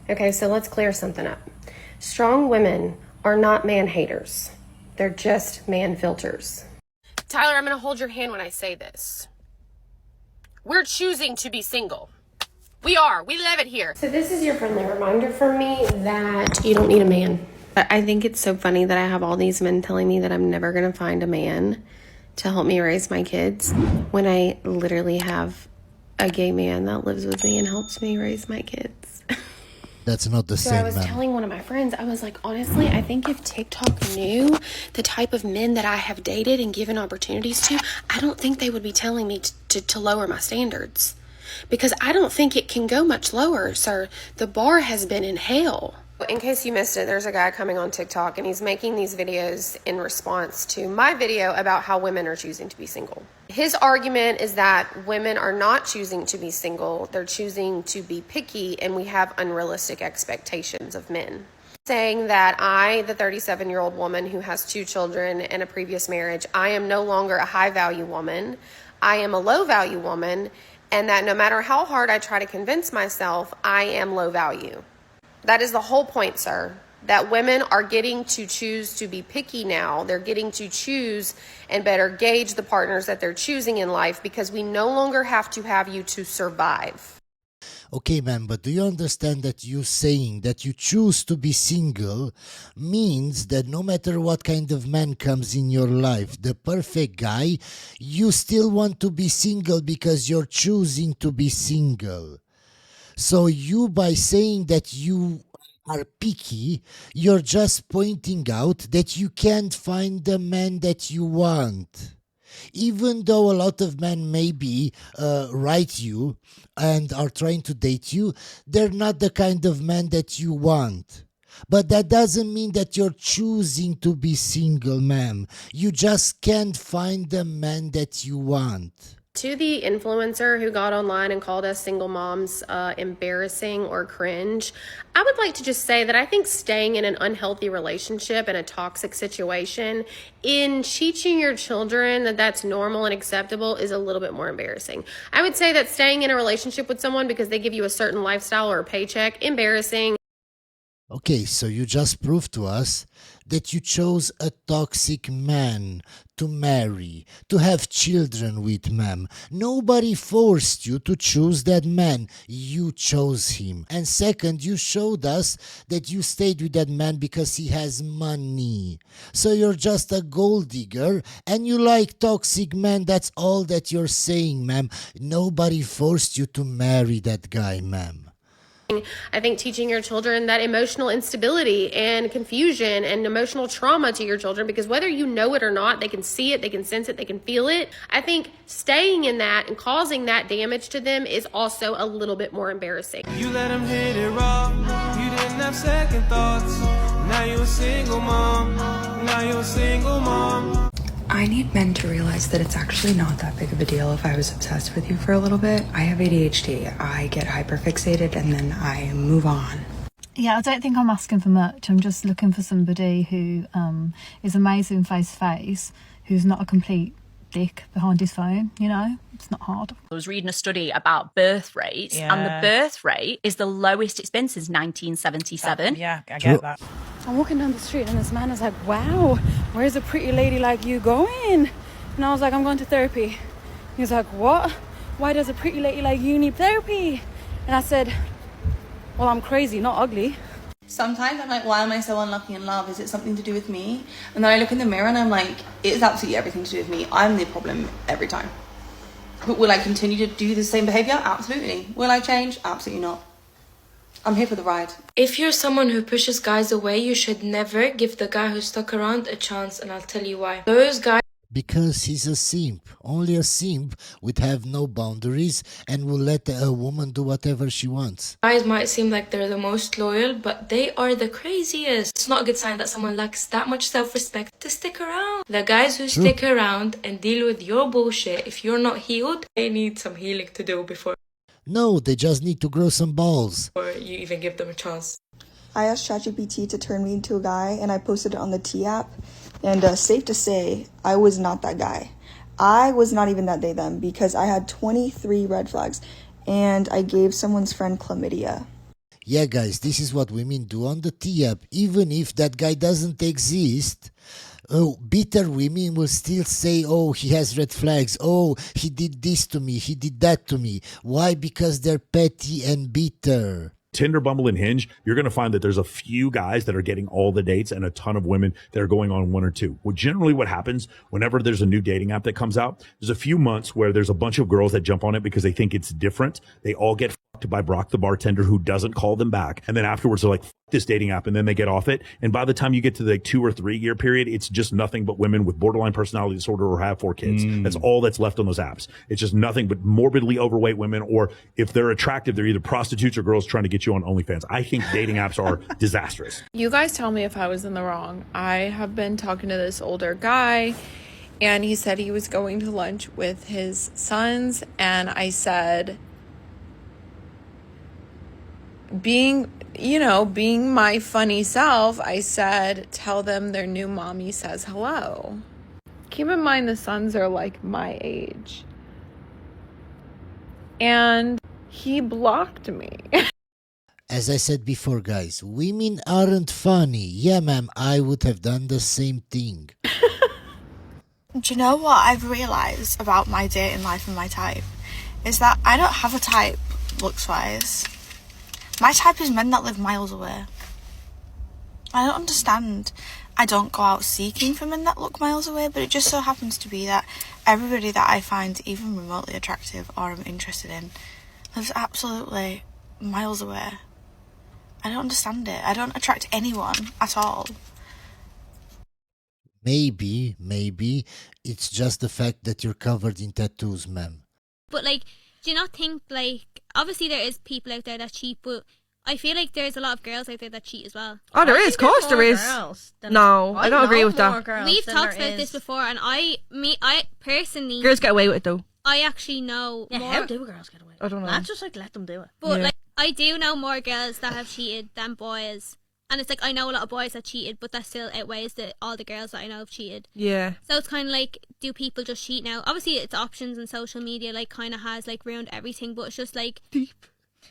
Okay, so let's clear something up. Strong women are not man haters. They're just man filters. Tyler, I'm going to hold your hand when I say this. We're choosing to be single. We are. We live it here. So this is your friendly reminder for me that you don't need a man. I think it's so funny that I have all these men telling me that I'm never going to find a man to help me raise my kids when I literally have a gay man that lives with me and helps me raise my kids. That's not the same, So I was telling one of my friends, I was like, honestly, I think if TikTok knew the type of men that I have dated and given opportunities to, I don't think they would be telling me to lower my standards. Because I don't think it can go much lower, sir. The bar has been in hell. In case you missed it, there's a guy coming on TikTok and he's making these videos in response to my video about how women are choosing to be single. His argument is that women are not choosing to be single, they're choosing to be picky, and we have unrealistic expectations of men. Saying that I, the 37-year-old woman who has 2 children and a previous marriage, I am no longer a high-value woman, I am a low-value woman, and that no matter how hard I try to convince myself, I am low value. That is the whole point, sir. That women are getting to choose to be picky now. They're getting to choose and better gauge the partners that they're choosing in life because we no longer have to have you to survive. Okay, man, but do you understand that you saying that you choose to be single means that no matter what kind of man comes in your life, the perfect guy, you still want to be single because you're choosing to be single. So you, by saying that you are picky, you're just pointing out that you can't find the man that you want. Even though a lot of men maybe write you and are trying to date you, they're not the kind of man that you want. But that doesn't mean that you're choosing to be single, ma'am. You just can't find the man that you want. To the influencer who got online and called us single moms embarrassing or cringe, I would like to just say that I think staying in an unhealthy relationship and a toxic situation in teaching your children that that's normal and acceptable is a little bit more embarrassing. I would say that staying in a relationship with someone because they give you a certain lifestyle or a paycheck, embarrassing. Okay, so you just proved to us that you chose a toxic man to marry, to have children with, ma'am. Nobody forced you to choose that man. You chose him. And second, you showed us that you stayed with that man because he has money. So you're just a gold digger and you like toxic men. That's all that you're saying, ma'am. Nobody forced you to marry that guy, ma'am. I think teaching your children that emotional instability and confusion and emotional trauma to your children, because whether you know it or not, they can see it, they can sense it, they can feel it. I think staying in that and causing that damage to them is also a little bit more embarrassing. You let them hit it raw, you didn't have second thoughts. Now you're a single mom, now you're a single mom. I need men to realize that it's actually not that big of a deal if I was obsessed with you for a little bit. I have ADHD. I get hyperfixated and then I move on. Yeah, I don't think I'm asking for much. I'm just looking for somebody who is amazing face to face, who's not a complete dick behind his phone, you know? It's not hard. I was reading a study about birth rates, and the birth rate is the lowest it's been since 1977. Yeah, I get that. I'm walking down the street and this man is like, wow, where's a pretty lady like you going? And I was like, I'm going to therapy. He was like, what? Why does a pretty lady like you need therapy? And I said, well, I'm crazy, not ugly. Sometimes I'm like, why am I so unlucky in love? Is it something to do with me? And then I look in the mirror and I'm like, it is absolutely everything to do with me. I'm the problem every time. But will I continue to do the same behavior? Absolutely. Will I change? Absolutely not. I'm here for the ride. If you're someone who pushes guys away, you should never give the guy who stuck around a chance, and I'll tell you why. Those guys... Because he's a simp. Only a simp would have no boundaries and will let a woman do whatever she wants. Guys might seem like they're the most loyal, but they are the craziest. It's not a good sign that someone lacks that much self-respect to stick around. The guys who stick around and deal with your bullshit, if you're not healed, they need some healing to do before... No, they just need to grow some balls. Or you even give them a chance. I asked ChatGPT to turn me into a guy and I posted it on the T app. And safe to say, I was not that guy. I was not even that they them because I had 23 red flags and I gave someone's friend chlamydia. Yeah, guys, this is what women do on the T-app. Even if that guy doesn't exist, bitter women will still say, oh, he has red flags. Oh, he did this to me. He did that to me. Why? Because they're petty and bitter. Tinder, Bumble, and Hinge, you're going to find that there's a few guys that are getting all the dates and a ton of women that are going on one or two. Well, generally what happens whenever there's a new dating app that comes out, there's a few months where there's a bunch of girls that jump on it because they think it's different. They all get fucked by Brock the bartender who doesn't call them back. And then afterwards they're like, fuck this dating app. And then they get off it. And by the time you get to the 2 or 3 year period, it's just nothing but women with borderline personality disorder or have 4 kids. That's all that's left on those apps. It's just nothing but morbidly overweight women, or if they're attractive, they're either prostitutes or girls trying to get you on OnlyFans. I think dating apps are disastrous. You guys tell me if I was in the wrong. I have been talking to this older guy, and he said he was going to lunch with his sons, and I said, being my funny self, I said, tell them their new mommy says hello. Keep in mind the sons are like my age. And he blocked me. As I said before, guys, women aren't funny. Yeah, ma'am, I would have done the same thing. Do you know what I've realised about my dating life and my type? Is that I don't have a type, looks-wise. My type is men that live miles away. I don't understand. I don't go out seeking for men that look miles away, but it just so happens to be that everybody that I find even remotely attractive or I'm interested in lives absolutely miles away. I don't understand it. I don't attract anyone at all. Maybe it's just the fact that you're covered in tattoos, ma'am. But like, do you not think, like, obviously there is people out there that cheat, but I feel like there's a lot of girls out there that cheat as well. Oh, there is, of course there is. No, I don't agree with that. We've talked about this before, and I personally, girls get away with it though. I actually know more. How do girls get away with it? I don't know. That's just like, let them do it. But like, I do know more girls that have cheated than boys. And it's like, I know a lot of boys that cheated, but that still outweighs all the girls that I know have cheated. Yeah. So it's kind of like, do people just cheat now? Obviously, it's options and social media, like, kind of has, like, ruined everything, but it's just, like... Deep.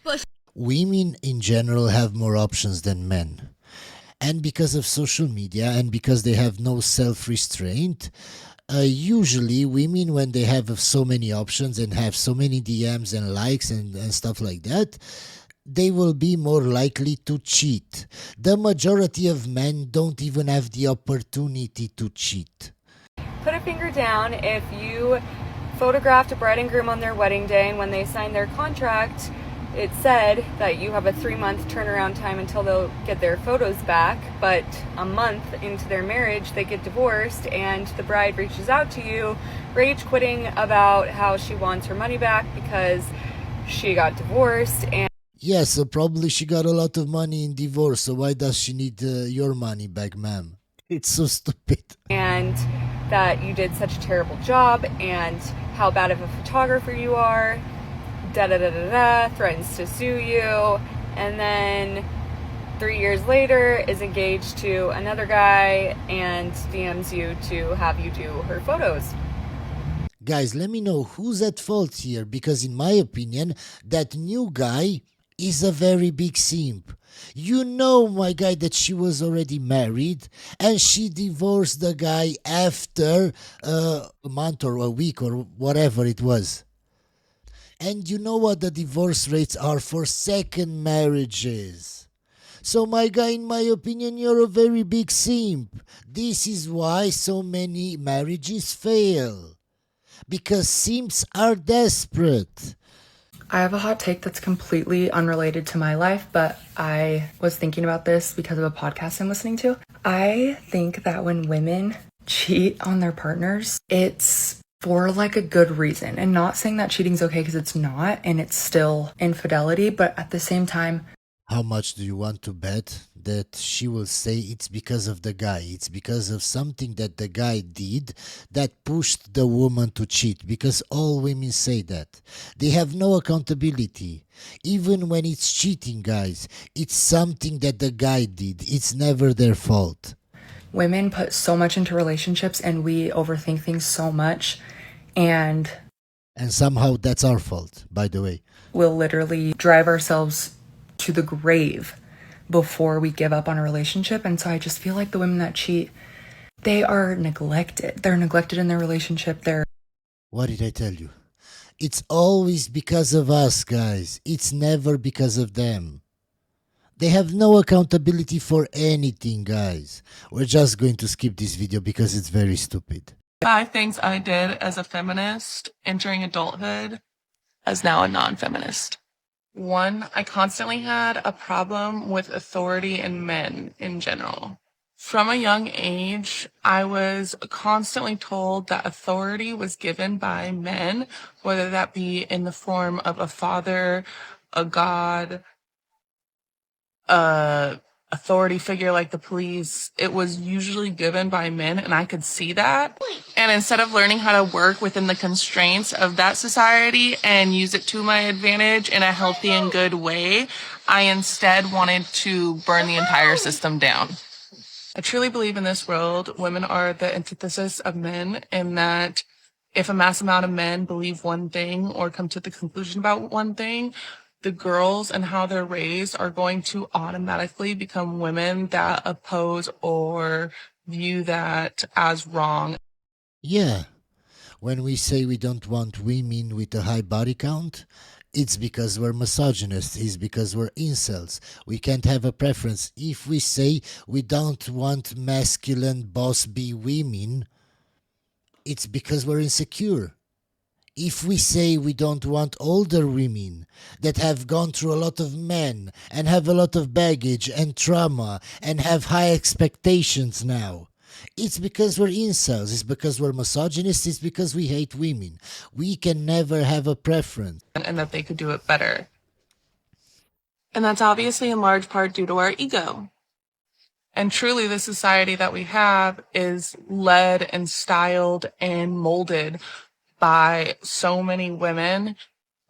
But women in general have more options than men. And because of social media and because they have no self-restraint, usually women, when they have so many options and have so many DMs and likes and stuff like that, they will be more likely to cheat. The majority of men don't even have the opportunity to cheat. Put a finger down if you photographed a bride and groom on their wedding day, and when they signed their contract, it said that you have a 3-month turnaround time until they'll get their photos back, but a month into their marriage, they get divorced, and the bride reaches out to you, rage quitting about how she wants her money back because she got divorced. And yeah, so probably she got a lot of money in divorce, so why does she need your money back, ma'am? It's so stupid. And that you did such a terrible job, and how bad of a photographer you are, threatens to sue you, and then 3 years later is engaged to another guy and DMs you to have you do her photos. Guys, let me know who's at fault here, because in my opinion, that new guy is a very big simp. You know, my guy, that she was already married and she divorced the guy after a month or a week or whatever it was. And you know what the divorce rates are for second marriages. So my guy, in my opinion, you're a very big simp. This is why so many marriages fail. Because simps are desperate. I have a hot take that's completely unrelated to my life, but I was thinking about this because of a podcast I'm listening to. I think that when women cheat on their partners, it's for like a good reason. And not saying that cheating's okay, because it's not, and it's still infidelity, but at the same time... How much do you want to bet that she will say it's because of the guy? It's because of something that the guy did that pushed the woman to cheat. Because all women say that. They have no accountability. Even when it's cheating, guys, it's something that the guy did. It's never their fault. Women put so much into relationships and we overthink things so much. And somehow that's our fault, by the way. We'll literally drive ourselves to the grave before we give up on a relationship. And so I just feel like the women that cheat, they are neglected. They're neglected in their relationship. What did I tell you? It's always because of us, guys. It's never because of them. They have no accountability for anything, guys. We're just going to skip this video because it's very stupid. 5 things I did as a feminist entering adulthood as now a non-feminist. 1, I constantly had a problem with authority in men in general. From a young age, I was constantly told that authority was given by men, whether that be in the form of a father, a god, authority figure like the police. It was usually given by men, and I could see that. And instead of learning how to work within the constraints of that society and use it to my advantage in a healthy and good way, I instead wanted to burn the entire system down. I truly believe in this world, women are the antithesis of men, in that if a mass amount of men believe one thing or come to the conclusion about one thing, the girls and how they're raised are going to automatically become women that oppose or view that as wrong. Yeah, when we say we don't want women with a high body count, it's because we're misogynists, it's because we're incels. We can't have a preference. If we say we don't want masculine boss B women, it's because we're insecure. If we say we don't want older women that have gone through a lot of men and have a lot of baggage and trauma and have high expectations now, it's because we're incels, it's because we're misogynists, it's because we hate women. We can never have a preference. And that they could do it better. And that's obviously in large part due to our ego. And truly the society that we have is led and styled and molded by so many women,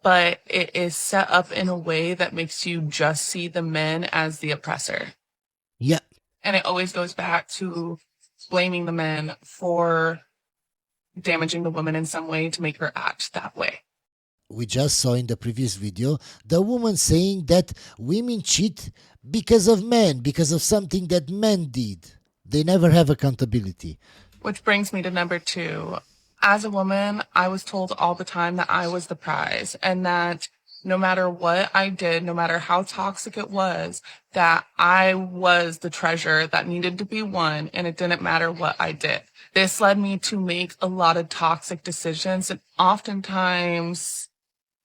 but it is set up in a way that makes you just see the men as the oppressor. Yeah. And it always goes back to blaming the men for damaging the woman in some way to make her act that way. We just saw in the previous video the woman saying that women cheat because of men, because of something that men did. They never have accountability. Which brings me to number 2. As a woman, I was told all the time that I was the prize, and that no matter what I did, no matter how toxic it was, that I was the treasure that needed to be won, and it didn't matter what I did. This led me to make a lot of toxic decisions, and oftentimes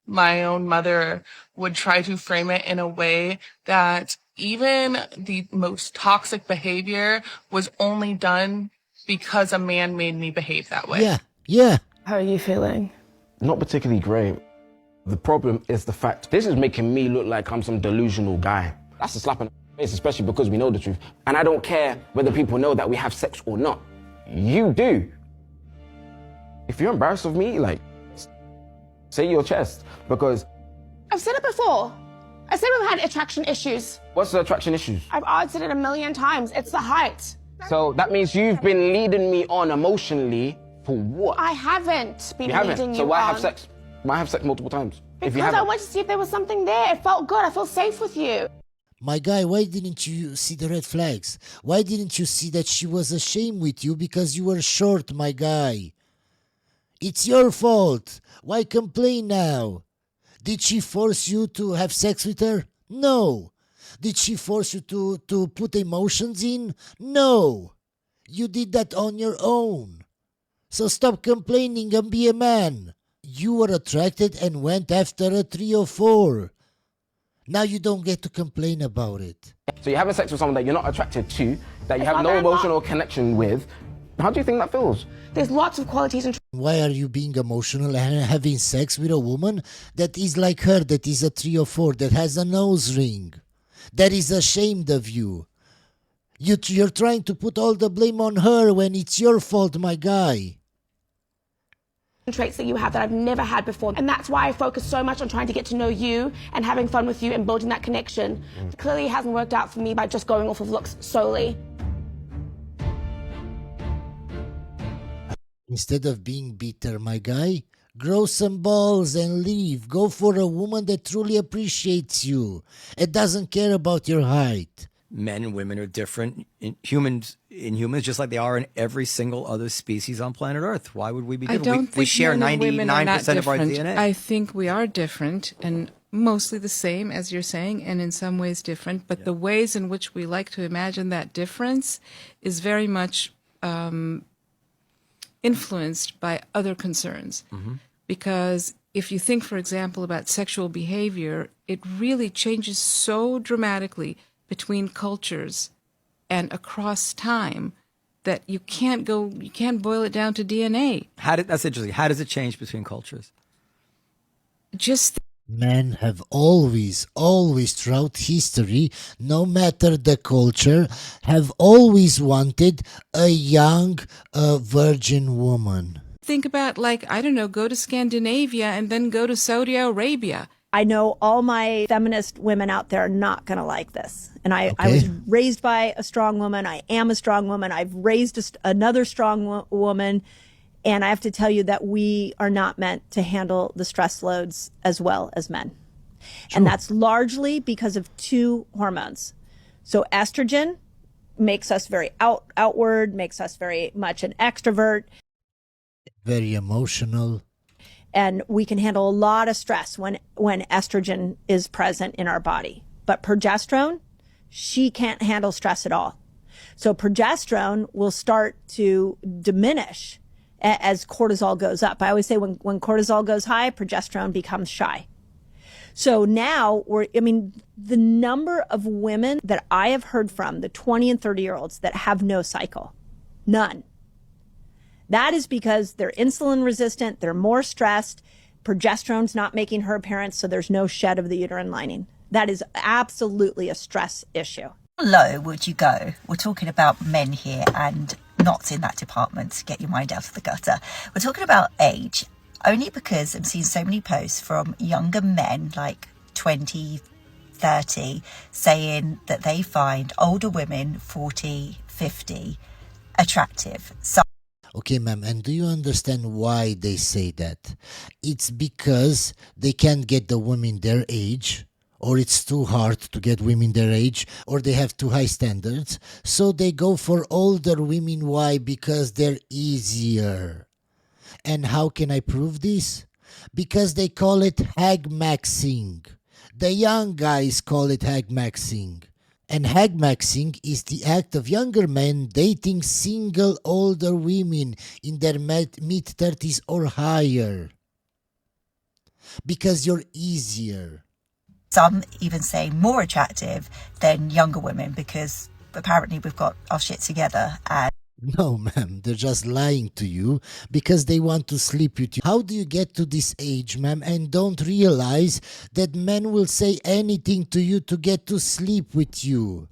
my own mother would try to frame it in a way that even the most toxic behavior was only done because a man made me behave that way. Yeah. How are you feeling? Not particularly great. The problem is the fact this is making me look like I'm some delusional guy. That's a slap in the face, especially because we know the truth. And I don't care whether people know that we have sex or not. You do. If you're embarrassed of me, like, say your chest, because... I've said it before. I said we've had attraction issues. What's the attraction issues? I've answered it 1,000,000 times. It's the height. So that means you've been leading me on emotionally for what? I haven't been You haven't. leading you So why on. have sex? Why have sex multiple times? If you Because I haven't. wanted to see if there was something there. It felt good. I feel safe with you. My guy, why didn't you see the red flags? Why didn't you see that she was ashamed with you because you were short, my guy? It's your fault. Why complain now? Did she force you to have sex with her? No. Did she force you to put emotions in? No. You did that on your own. So stop complaining and be a man. You were attracted and went after a 3 or 4. Now you don't get to complain about it. So you're having sex with someone that you're not attracted to, that you It's have not no very emotional connection with. How do you think that feels? There's lots of qualities and Why are you being emotional and having sex with a woman that is like her, that is a 3 or 4, that has a nose ring, that is ashamed of you? You're trying to put all the blame on her when it's your fault, my guy. traits that you have that I've never had before. And that's why I focus so much on trying to get to know you and having fun with you and building that connection. Clearly it hasn't worked out for me by just going off of looks solely. Instead of being bitter, my guy, Grow some balls and leave. Go for a woman that truly appreciates you and doesn't care about your height. Men and women are different in humans, just like they are in every single other species on planet Earth. Why would we be different? I don't think we share men and women are not 99% of our different. DNA. I think we are different and mostly the same, as you're saying, and in some ways different. But the ways in which we like to imagine that difference is very much influenced by other concerns. Because if you think, for example, about sexual behavior, it really changes so dramatically between cultures and across time that you can't boil it down to DNA. That's interesting. How does it change between cultures? Men have always throughout history, no matter the culture, have always wanted a young virgin woman. Think about, go to Scandinavia and then go to Saudi Arabia. I know all my feminist women out there are not going to like this. And I was raised by a strong woman. I am a strong woman. I've raised another strong woman. And I have to tell you that we are not meant to handle the stress loads as well as men. Sure. And that's largely because of two hormones. So estrogen makes us very outward, makes us very much an extrovert. Very emotional. And we can handle a lot of stress when estrogen is present in our body. But progesterone, she can't handle stress at all. So progesterone will start to diminish as cortisol goes up. I always say when cortisol goes high, progesterone becomes shy. So now the number of women that I have heard from, the 20 and 30-year-olds that have no cycle, none. That is because they're insulin resistant, they're more stressed, progesterone's not making her appearance, so there's no shed of the uterine lining. That is absolutely a stress issue. How low would you go? We're talking about men here and not in that department. Get your mind out of the gutter. We're talking about age, only because I'm seeing so many posts from younger men, like 20, 30, saying that they find older women, 40, 50, attractive. So Okay, ma'am, and do you understand why they say that? It's because they can't get the women their age, or it's too hard to get women their age, or they have too high standards, so they go for older women. Why? Because they're easier. And how can I prove this? Because they call it hag maxing. The young guys call it hag maxing. And hag maxing is the act of younger men dating single older women in their mid-30s or higher. Because you're easier. some even say more attractive than younger women because apparently we've got our shit together. And no, ma'am, they're just lying to you because they want to sleep with you. How do you get to this age, ma'am, and don't realize that men will say anything to you to get to sleep with you?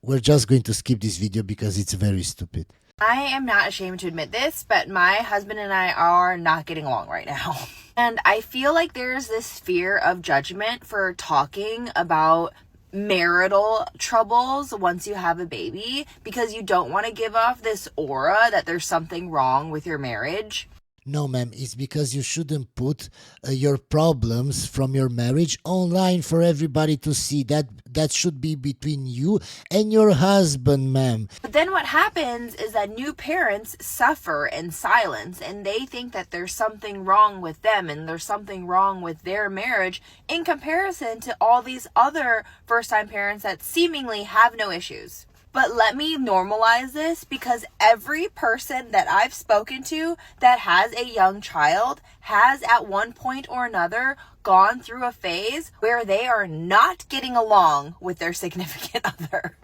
We're just going to skip this video because it's very stupid. I am not ashamed to admit this, but my husband and I are not getting along right now. And I feel like there's this fear of judgment for talking about marital troubles once you have a baby because you don't want to give off this aura that there's something wrong with your marriage. No, ma'am, it's because you shouldn't put your problems from your marriage online for everybody to see. That should be between you and your husband, ma'am. But then what happens is that new parents suffer in silence and they think that there's something wrong with them and there's something wrong with their marriage in comparison to all these other first-time parents that seemingly have no issues. But let me normalize this because every person that I've spoken to that has a young child has at one point or another gone through a phase where they are not getting along with their significant other.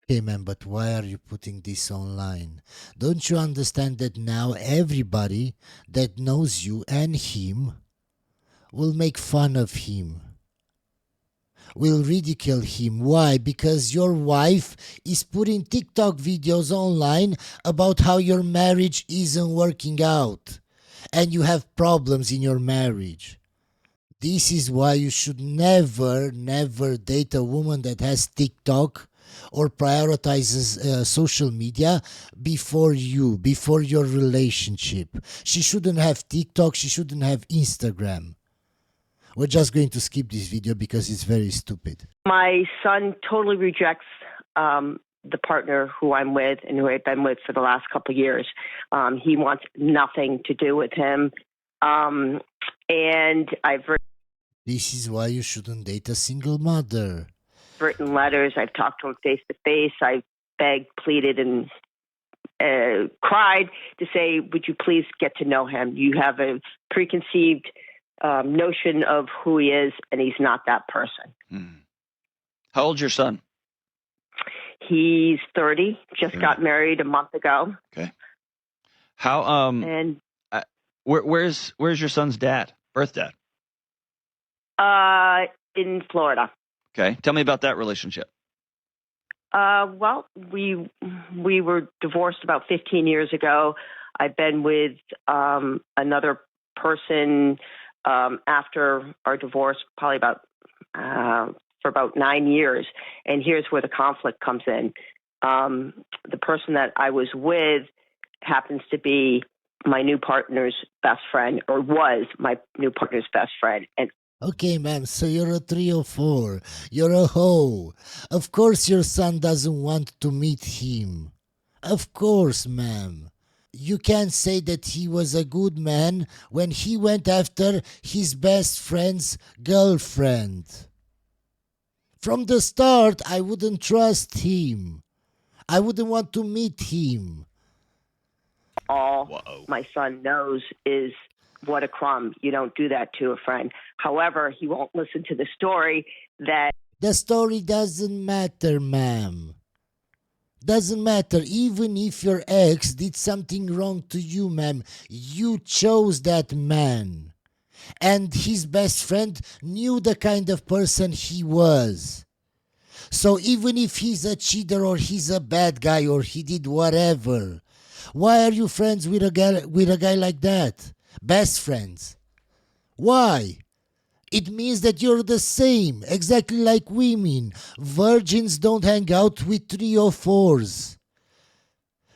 Okay, ma'am, but why are you putting this online? Don't you understand that now everybody that knows you and him will make fun of him? Will ridicule him. Why? Because your wife is putting TikTok videos online about how your marriage isn't working out and you have problems in your marriage. This is why you should never date a woman that has TikTok or prioritizes social media before you, before your relationship. She shouldn't have TikTok. She shouldn't have Instagram. We're just going to skip this video because it's very stupid. My son totally rejects the partner who I'm with and who I've been with for the last couple of years. He wants nothing to do with him. And I've This is why you shouldn't date a single mother. written letters. I've talked to him face to face. I've begged, pleaded, and cried to say, would you please get to know him? You have a preconceived notion of who he is, and he's not that person. How old's your son? He's 30, just got married a month ago. Okay. How and where's your son's dad? Birth dad? In Florida. Okay. Tell me about that relationship. Well, we were divorced about 15 years ago. I've been with another person after our divorce, probably about for about 9 years. And here's where the conflict comes in. The person that I was with happens to be my new partner's best friend, or was my new partner's best friend. And Okay, ma'am, so you're a 304. You're a hoe. Of course your son doesn't want to meet him. Of course, ma'am. You can't say that he was a good man when he went after his best friend's girlfriend. From the start, I wouldn't trust him. I wouldn't want to meet him. all my son knows is what a crumb. You don't do that to a friend. However, he won't listen to the story that... The story doesn't matter, ma'am. Doesn't matter. Even if your ex did something wrong to you, ma'am, you chose that man. And his best friend knew the kind of person he was. So even if he's a cheater or he's a bad guy or he did whatever, why are you friends with a guy like that? Best friends. Why? It means that you're the same, exactly like women. Virgins don't hang out with 3 or 4s.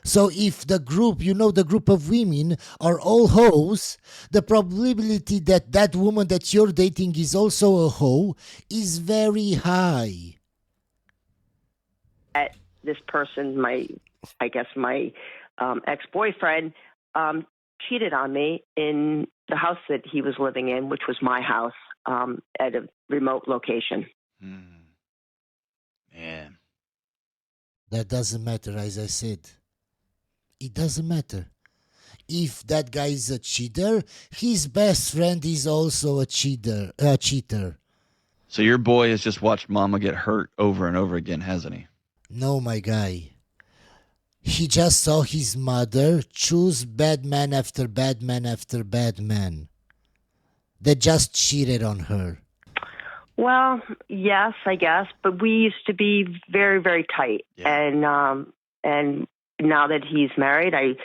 So if the group, the group of women are all hoes, the probability that that woman that you're dating is also a hoe is very high. This person, my ex-boyfriend, cheated on me in the house that he was living in, which was my house, at a remote location. Man. That doesn't matter, as I said. It doesn't matter. If that guy is a cheater, his best friend is also a cheater. So your boy has just watched mama get hurt over and over again, hasn't he? No, my guy. He just saw his mother choose bad man after bad man after bad man. They just cheated on her. Well, yes, I guess, but we used to be very, very tight. Yeah. And now that he's married, I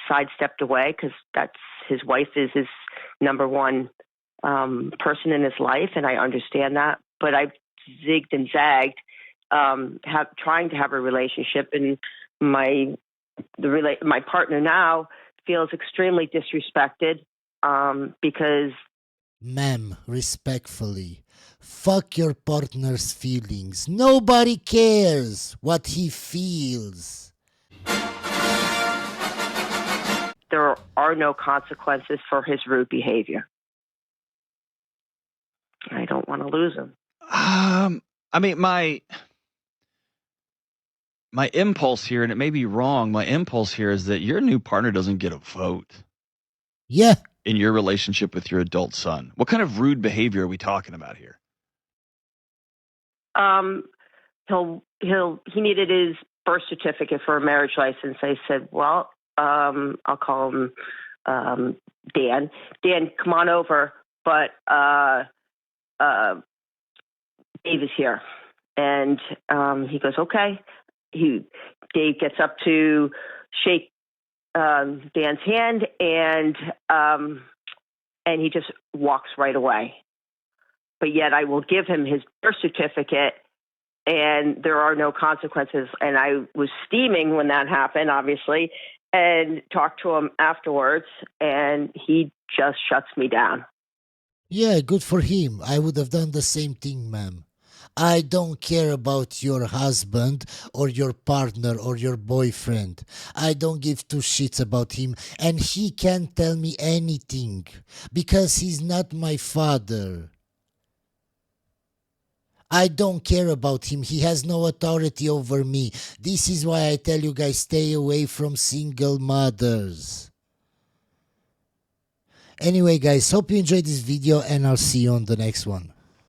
sidestepped away because that's his wife is his number one person in his life, and I understand that. But I've zigged and zagged, trying to have a relationship, and my partner now feels extremely disrespected because... Ma'am, respectfully, fuck your partner's feelings. Nobody cares what he feels. There are no consequences for his rude behavior. I don't want to lose him. I mean, my impulse here, and it may be wrong, my impulse here is that your new partner doesn't get a vote. Yeah. In your relationship with your adult son. What kind of rude behavior are we talking about here? He needed his birth certificate for a marriage license. I said, well, I'll call him Dan. Dan, come on over, but Dave is here. And he goes, okay. Dave gets up to shake Dan's hand, and he just walks right away. But yet I will give him his birth certificate and there are no consequences. And I was steaming when that happened, obviously, and talked to him afterwards, and he just shuts me down. Yeah, good for him. I would have done the same thing, ma'am. I don't care about your husband or your partner or your boyfriend. I don't give two shits about him, and he can't tell me anything because he's not my father. I don't care about him. He has no authority over me. This is why I tell you guys, stay away from single mothers. Anyway, guys, hope you enjoyed this video, and I'll see you on the next one.